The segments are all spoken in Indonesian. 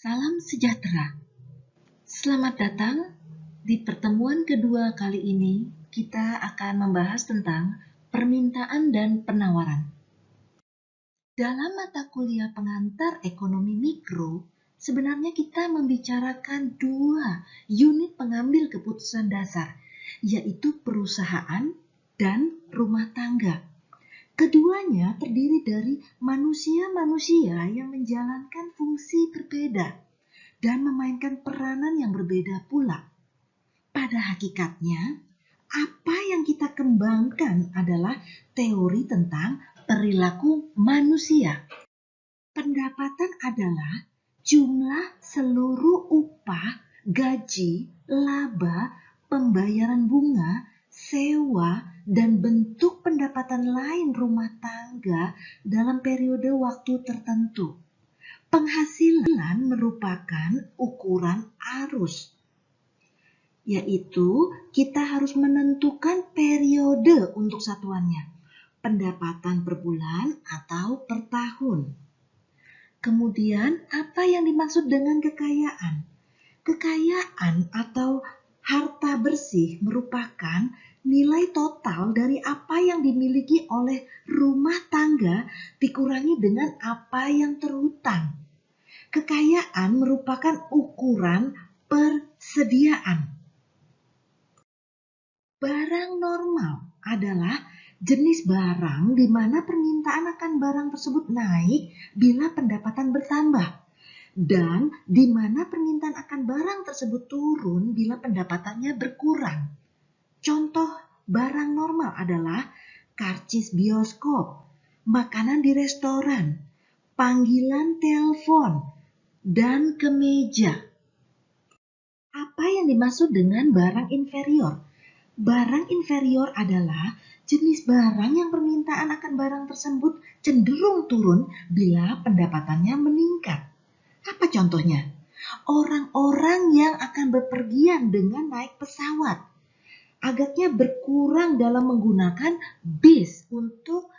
Salam sejahtera. Selamat datang di pertemuan kedua kali ini. Kita akan membahas tentang permintaan dan penawaran. Dalam mata kuliah pengantar ekonomi mikro, sebenarnya kita membicarakan dua unit pengambil keputusan dasar, yaitu perusahaan dan rumah tangga. Keduanya terdiri dari manusia-manusia yang menjalankan fungsi berbeda dan memainkan peranan yang berbeda pula. Pada hakikatnya, apa yang kita kembangkan adalah teori tentang perilaku manusia. Pendapatan adalah jumlah seluruh upah, gaji, laba, pembayaran bunga, sewa, dan bentuk pendapatan lain rumah tangga dalam periode waktu tertentu. Penghasilan merupakan ukuran arus, yaitu kita harus menentukan periode untuk satuannya, pendapatan per bulan atau per tahun. Kemudian, apa yang dimaksud dengan kekayaan? Kekayaan atau harta bersih merupakan nilai total dari apa yang dimiliki oleh rumah tangga dikurangi dengan apa yang terhutang. Kekayaan merupakan ukuran persediaan. Barang normal adalah jenis barang di mana permintaan akan barang tersebut naik bila pendapatan bertambah, dan di mana permintaan akan barang tersebut turun bila pendapatannya berkurang. Contoh barang normal adalah karcis bioskop, makanan di restoran, panggilan telepon, dan kemeja. Apa yang dimaksud dengan barang inferior? Barang inferior adalah jenis barang yang permintaan akan barang tersebut cenderung turun bila pendapatannya meningkat. Apa contohnya? Orang-orang yang akan bepergian dengan naik pesawat agaknya berkurang dalam menggunakan bis untuk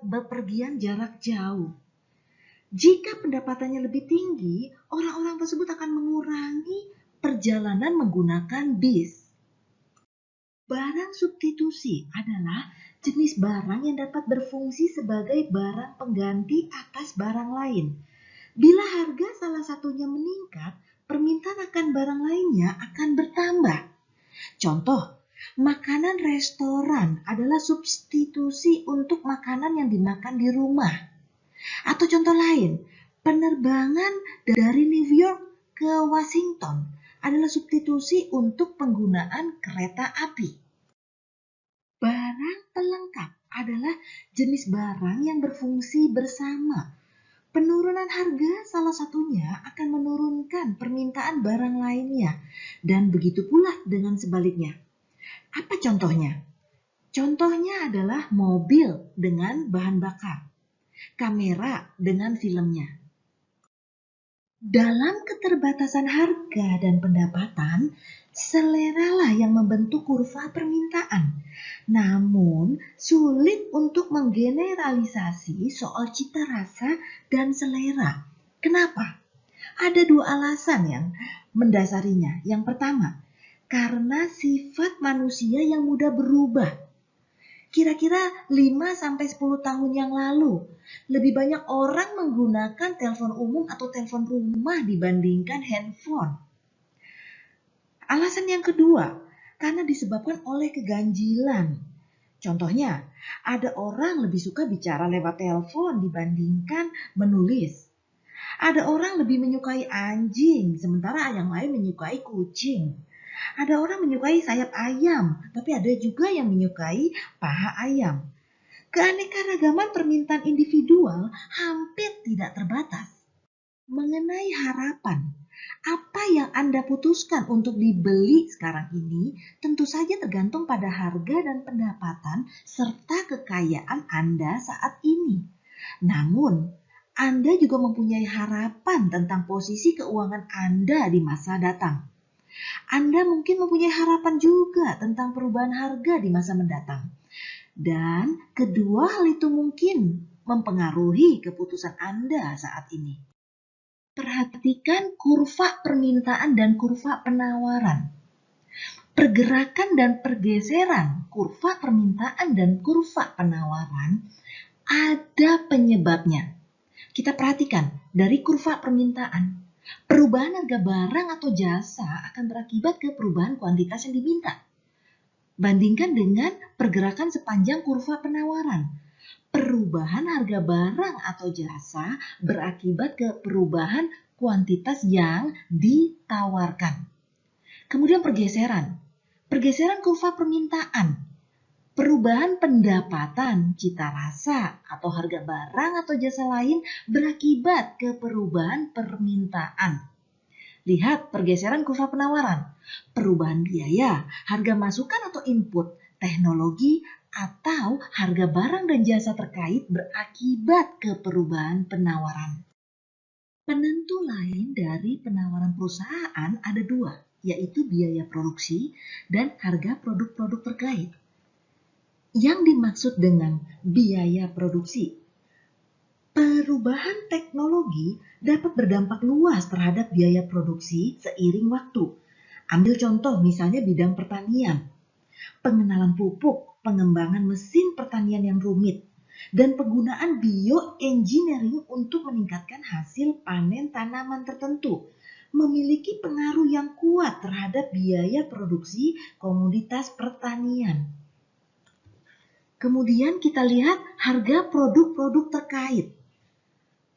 bepergian jarak jauh. Jika pendapatannya lebih tinggi, orang-orang tersebut akan mengurangi perjalanan menggunakan bis. Barang substitusi adalah jenis barang yang dapat berfungsi sebagai barang pengganti atas barang lain. Bila harga salah satunya meningkat, permintaan akan barang lainnya akan bertambah. Contoh, makanan restoran adalah substitusi untuk makanan yang dimakan di rumah. Atau contoh lain, penerbangan dari New York ke Washington adalah substitusi untuk penggunaan kereta api. Barang pelengkap adalah jenis barang yang berfungsi bersama. Penurunan harga salah satunya akan menurunkan permintaan barang lainnya, dan begitu pula dengan sebaliknya. Apa contohnya? Contohnya adalah mobil dengan bahan bakar, kamera dengan filmnya. Dalam keterbatasan harga dan pendapatan, seleralah yang membentuk kurva permintaan. Namun, sulit untuk menggeneralisasi soal cita rasa dan selera. Kenapa? Ada dua alasan yang mendasarinya. Yang pertama, karena sifat manusia yang mudah berubah. Kira-kira 5-10 tahun yang lalu, lebih banyak orang menggunakan telepon umum atau telepon rumah dibandingkan handphone. Alasan yang kedua, karena disebabkan oleh keganjilan. Contohnya, ada orang lebih suka bicara lewat telepon dibandingkan menulis. Ada orang lebih menyukai anjing, sementara yang lain menyukai kucing. Ada orang menyukai sayap ayam, tapi ada juga yang menyukai paha ayam. Keanekaragaman permintaan individual hampir tidak terbatas. Mengenai harapan, apa yang Anda putuskan untuk dibeli sekarang ini tentu saja tergantung pada harga dan pendapatan serta kekayaan Anda saat ini. Namun, Anda juga mempunyai harapan tentang posisi keuangan Anda di masa datang. Anda mungkin mempunyai harapan juga tentang perubahan harga di masa mendatang. Dan kedua hal itu mungkin mempengaruhi keputusan Anda saat ini. perhatikan kurva permintaan dan kurva penawaran. Pergerakan dan pergeseran kurva permintaan dan kurva penawaran ada penyebabnya. Kita perhatikan dari kurva permintaan. Perubahan harga barang atau jasa akan berakibat ke perubahan kuantitas yang diminta. Bandingkan dengan pergerakan sepanjang kurva penawaran. Perubahan harga barang atau jasa berakibat ke perubahan kuantitas yang ditawarkan. Kemudian pergeseran. Pergeseran kurva permintaan. Perubahan pendapatan, cita rasa, atau harga barang atau jasa lain berakibat ke perubahan permintaan. Lihat pergeseran kurva penawaran. Perubahan biaya, harga masukan atau input, teknologi, atau harga barang dan jasa terkait berakibat ke perubahan penawaran. Penentu lain dari penawaran perusahaan ada dua, yaitu biaya produksi dan harga produk-produk terkait. Yang dimaksud dengan biaya produksi, perubahan teknologi dapat berdampak luas terhadap biaya produksi seiring waktu. Ambil contoh misalnya bidang pertanian, pengenalan pupuk, pengembangan mesin pertanian yang rumit, dan penggunaan bioengineering untuk meningkatkan hasil panen tanaman tertentu memiliki pengaruh yang kuat terhadap biaya produksi komoditas pertanian. Kemudian kita lihat harga produk-produk terkait.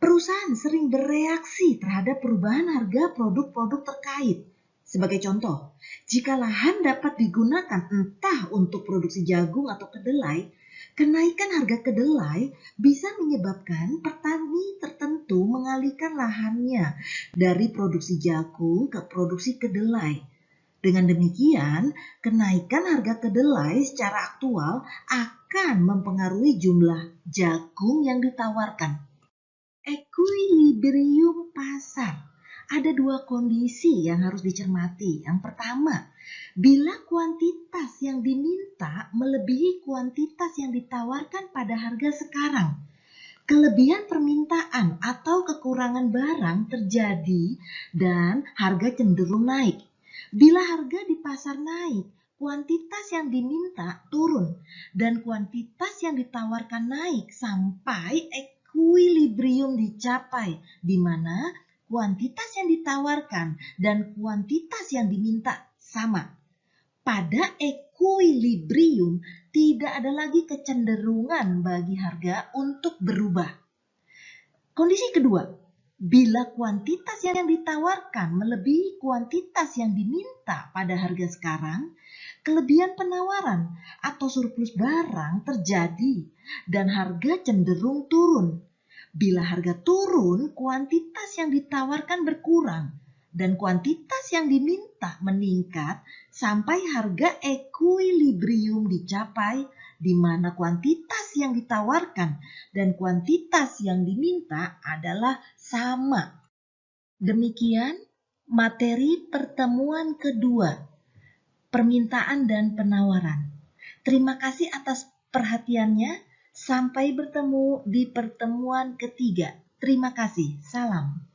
Perusahaan sering bereaksi terhadap perubahan harga produk-produk terkait. Sebagai contoh, jika lahan dapat digunakan entah untuk produksi jagung atau kedelai, kenaikan harga kedelai bisa menyebabkan petani tertentu mengalihkan lahannya dari produksi jagung ke produksi kedelai. Dengan demikian, kenaikan harga kedelai secara aktual akan mempengaruhi jumlah jagung yang ditawarkan. Ekuilibrium pasar. Ada dua kondisi yang harus dicermati. Yang pertama, bila kuantitas yang diminta melebihi kuantitas yang ditawarkan pada harga sekarang, kelebihan permintaan atau kekurangan barang terjadi dan harga cenderung naik. Bila harga di pasar naik, kuantitas yang diminta turun dan kuantitas yang ditawarkan naik sampai ekuilibrium dicapai, di mana kuantitas yang ditawarkan dan kuantitas yang diminta sama. Pada ekuilibrium tidak ada lagi kecenderungan bagi harga untuk berubah. Kondisi kedua, bila kuantitas yang ditawarkan melebihi kuantitas yang diminta pada harga sekarang, kelebihan penawaran atau surplus barang terjadi dan harga cenderung turun. Bila harga turun, kuantitas yang ditawarkan berkurang dan kuantitas yang diminta meningkat sampai harga ekuilibrium dicapai, di mana kuantitas yang ditawarkan dan kuantitas yang diminta adalah sama. Demikian materi pertemuan kedua, permintaan dan penawaran. Terima kasih atas perhatiannya. Sampai bertemu di pertemuan ketiga. Terima kasih. Salam.